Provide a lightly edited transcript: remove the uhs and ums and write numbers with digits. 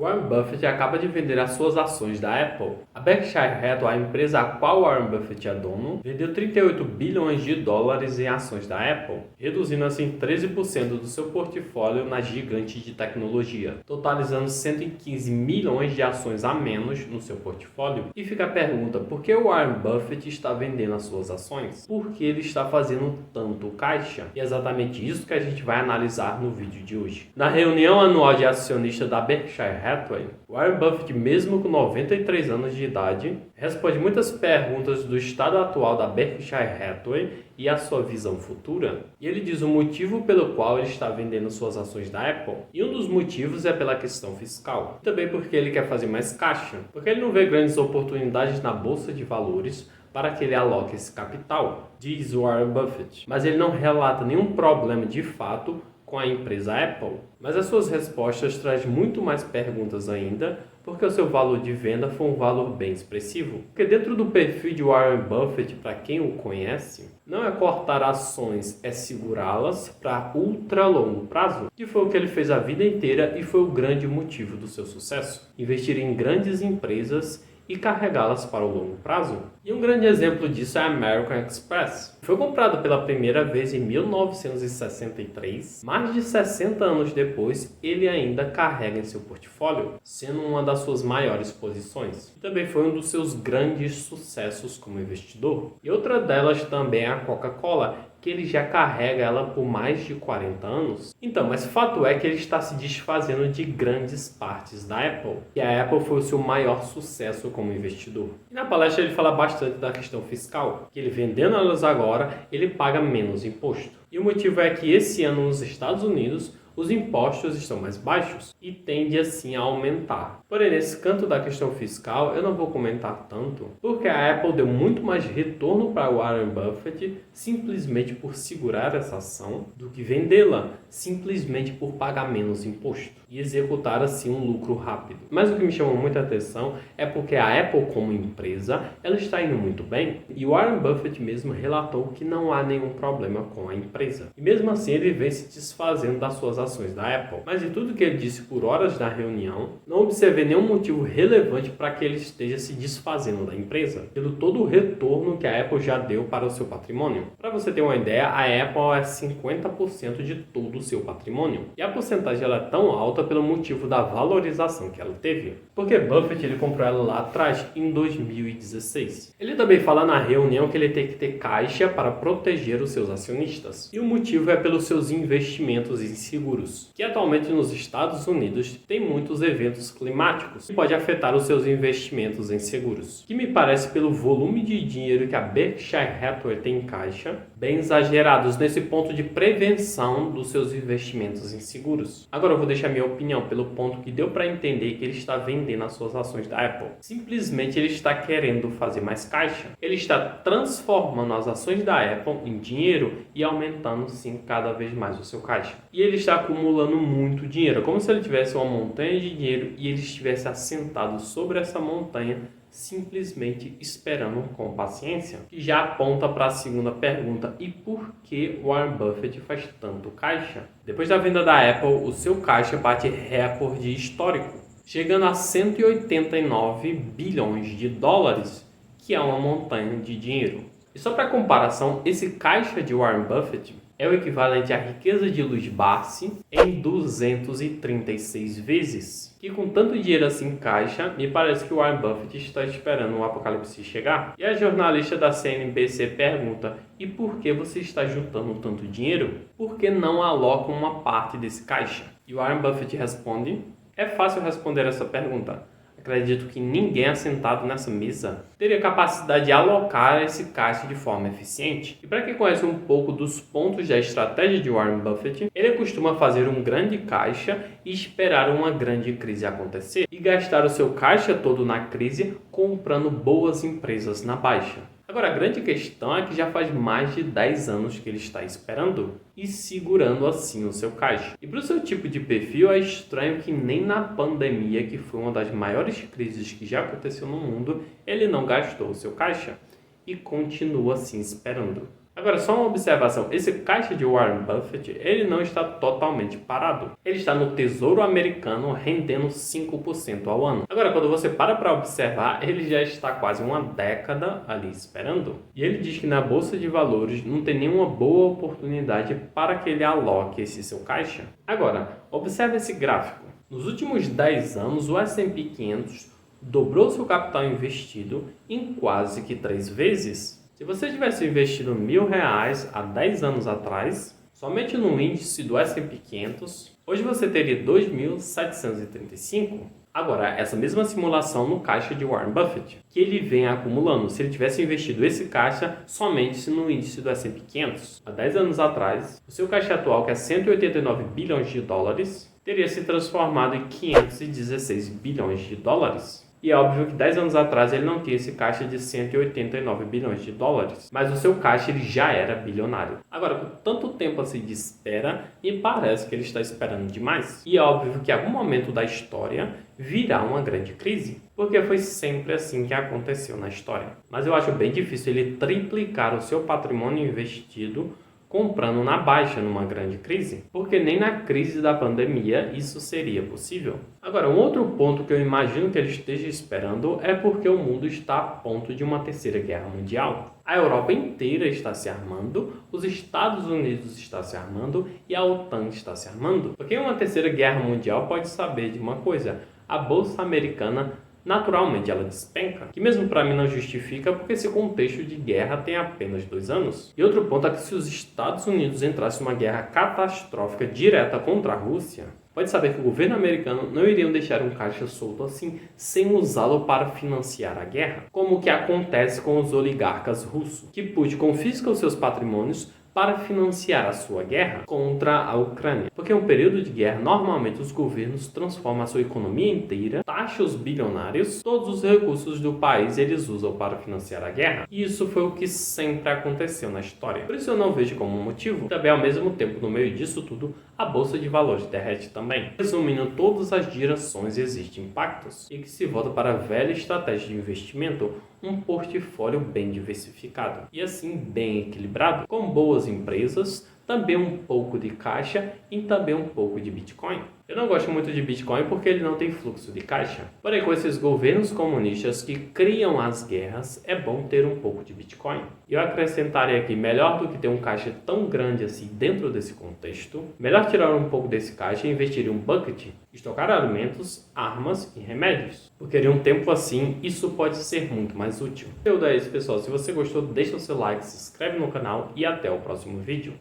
Warren Buffett acaba de vender as suas ações da Apple. A Berkshire Hathaway, a empresa a qual Warren Buffett é dono, vendeu 38 bilhões de dólares em ações da Apple, reduzindo assim 13% do seu portfólio na gigante de tecnologia, totalizando 115 milhões de ações a menos no seu portfólio. E fica a pergunta, por que Warren Buffett está vendendo as suas ações? Por que ele está fazendo tanto caixa? E é exatamente isso que a gente vai analisar no vídeo de hoje. Na reunião anual de acionistas da Berkshire Hathaway, Warren Buffett, mesmo com 93 anos de idade, responde muitas perguntas do estado atual da Berkshire Hathaway e a sua visão futura. E ele diz o motivo pelo qual ele está vendendo suas ações da Apple. E um dos motivos é pela questão fiscal. E também porque ele quer fazer mais caixa. Porque ele não vê grandes oportunidades na bolsa de valores para que ele aloque esse capital, diz Warren Buffett. Mas ele não relata nenhum problema de fato com a empresa Apple, mas as suas respostas trazem muito mais perguntas ainda, porque o seu valor de venda foi um valor bem expressivo. Porque dentro do perfil de Warren Buffett, para quem o conhece, não é cortar ações, é segurá-las para ultra longo prazo, que foi o que ele fez a vida inteira e foi o grande motivo do seu sucesso. Investir em grandes empresas e carregá-las para o longo prazo. E um grande exemplo disso é a American Express. Foi comprada pela primeira vez em 1963. Mais de 60 anos depois, ele ainda carrega em seu portfólio, sendo uma das suas maiores posições. E também foi um dos seus grandes sucessos como investidor. E outra delas também é a Coca-Cola, que ele já carrega ela por mais de 40 anos. Então, mas fato é que ele está se desfazendo de grandes partes da Apple. E a Apple foi o seu maior sucesso como investidor. E na palestra ele fala bastante da questão fiscal, que ele vendendo elas agora, ele paga menos imposto. E o motivo é que esse ano nos Estados Unidos, os impostos estão mais baixos e tende assim a aumentar. Porém, nesse canto da questão fiscal, eu não vou comentar tanto, porque a Apple deu muito mais retorno para Warren Buffett simplesmente por segurar essa ação do que vendê-la, simplesmente por pagar menos imposto e executar assim um lucro rápido. Mas o que me chama muita atenção é porque a Apple como empresa, ela está indo muito bem e Warren Buffett mesmo relatou que não há nenhum problema com a empresa. E mesmo assim ele vem se desfazendo das suas ações da Apple. Mas de tudo que ele disse por horas na reunião, não observei nenhum motivo relevante para que ele esteja se desfazendo da empresa, pelo todo o retorno que a Apple já deu para o seu patrimônio. Para você ter uma ideia, a Apple é 50% de todo o seu patrimônio. E a porcentagem ela é tão alta pelo motivo da valorização que ela teve. Porque Buffett ele comprou ela lá atrás, em 2016. Ele também fala na reunião que ele tem que ter caixa para proteger os seus acionistas. E o motivo é pelos seus investimentos em seguros, que atualmente nos Estados Unidos tem muitos eventos climáticos que pode afetar os seus investimentos em seguros. Que me parece pelo volume de dinheiro que a Berkshire Hathaway tem em caixa, bem exagerados nesse ponto de prevenção dos seus investimentos em seguros. Agora eu vou deixar minha opinião pelo ponto que deu para entender que ele está vendendo as suas ações da Apple. Simplesmente ele está querendo fazer mais caixa. Ele está transformando as ações da Apple em dinheiro e aumentando sim cada vez mais o seu caixa. E ele está acumulando muito dinheiro, como se ele tivesse uma montanha de dinheiro e ele estivesse assentado sobre essa montanha, simplesmente esperando com paciência. Que já aponta para a segunda pergunta: e por que Warren Buffett faz tanto caixa? Depois da venda da Apple, o seu caixa bate recorde histórico, chegando a 189 bilhões de dólares, que é uma montanha de dinheiro. E só para comparação, esse caixa de Warren Buffett é o equivalente à riqueza de Luiz Barsi em 236 vezes. Que com tanto dinheiro assim em caixa, me parece que o Warren Buffett está esperando o apocalipse chegar. E a jornalista da CNBC pergunta: e por que você está juntando tanto dinheiro? Por que não aloca uma parte desse caixa? E o Warren Buffett responde: é fácil responder essa pergunta. Acredito que ninguém assentado nessa mesa teria capacidade de alocar esse caixa de forma eficiente. E para quem conhece um pouco dos pontos da estratégia de Warren Buffett, ele costuma fazer um grande caixa e esperar uma grande crise acontecer e gastar o seu caixa todo na crise comprando boas empresas na baixa. Agora, a grande questão é que já faz mais de 10 anos que ele está esperando e segurando assim o seu caixa. E para o seu tipo de perfil, é estranho que nem na pandemia, que foi uma das maiores crises que já aconteceu no mundo, ele não gastou o seu caixa e continua assim esperando. Agora, só uma observação, esse caixa de Warren Buffett, ele não está totalmente parado. Ele está no Tesouro Americano rendendo 5% ao ano. Agora, quando você para observar, ele já está quase uma década ali esperando. E ele diz que na Bolsa de Valores não tem nenhuma boa oportunidade para que ele aloque esse seu caixa. Agora, observe esse gráfico. Nos últimos 10 anos, o S&P 500 dobrou seu capital investido em quase que 3 vezes. Se você tivesse investido R$1.000 há 10 anos atrás, somente no índice do S&P 500, hoje você teria 2.735. Agora, essa mesma simulação no caixa de Warren Buffett, que ele vem acumulando, se ele tivesse investido esse caixa somente no índice do S&P 500. Há 10 anos atrás, o seu caixa atual, que é 189 bilhões de dólares, teria se transformado em 516 bilhões de dólares. E é óbvio que 10 anos atrás ele não tinha esse caixa de 189 bilhões de dólares. Mas o seu caixa ele já era bilionário. Agora, com tanto tempo assim de espera, me parece que ele está esperando demais. E é óbvio que em algum momento da história virá uma grande crise. Porque foi sempre assim que aconteceu na história. Mas eu acho bem difícil ele triplicar o seu patrimônio investido comprando na baixa numa grande crise, porque nem na crise da pandemia isso seria possível. Agora, um outro ponto que eu imagino que ele esteja esperando é porque o mundo está a ponto de uma terceira guerra mundial. A Europa inteira está se armando, os Estados Unidos está se armando e a OTAN está se armando. Porque uma terceira guerra mundial pode saber de uma coisa: a bolsa americana naturalmente ela despenca, que mesmo para mim não justifica porque esse contexto de guerra tem apenas 2 anos. E outro ponto é que se os Estados Unidos entrassem numa guerra catastrófica direta contra a Rússia, pode saber que o governo americano não iria deixar um caixa solto assim, sem usá-lo para financiar a guerra, como o que acontece com os oligarcas russos, que Putin confisca os seus patrimônios para financiar a sua guerra contra a Ucrânia. Porque em um período de guerra, normalmente os governos transformam a sua economia inteira, taxam os bilionários, todos os recursos do país eles usam para financiar a guerra. E isso foi o que sempre aconteceu na história. Por isso eu não vejo como um motivo. Também, ao mesmo tempo, no meio disso tudo, a Bolsa de Valores derrete também. Resumindo todas as direções, existem impactos e que se volta para a velha estratégia de investimento, um portfólio bem diversificado e assim bem equilibrado, com boas empresas, também um pouco de caixa e também um pouco de Bitcoin. Eu não gosto muito de Bitcoin porque ele não tem fluxo de caixa. Porém, com esses governos comunistas que criam as guerras, é bom ter um pouco de Bitcoin. E eu acrescentaria aqui, melhor do que ter um caixa tão grande assim dentro desse contexto, melhor tirar um pouco desse caixa e investir em um bucket, estocar alimentos, armas e remédios. Porque em um tempo assim, isso pode ser muito mais útil. Então é isso, pessoal. Se você gostou, deixa o seu like, se inscreve no canal e até o próximo vídeo.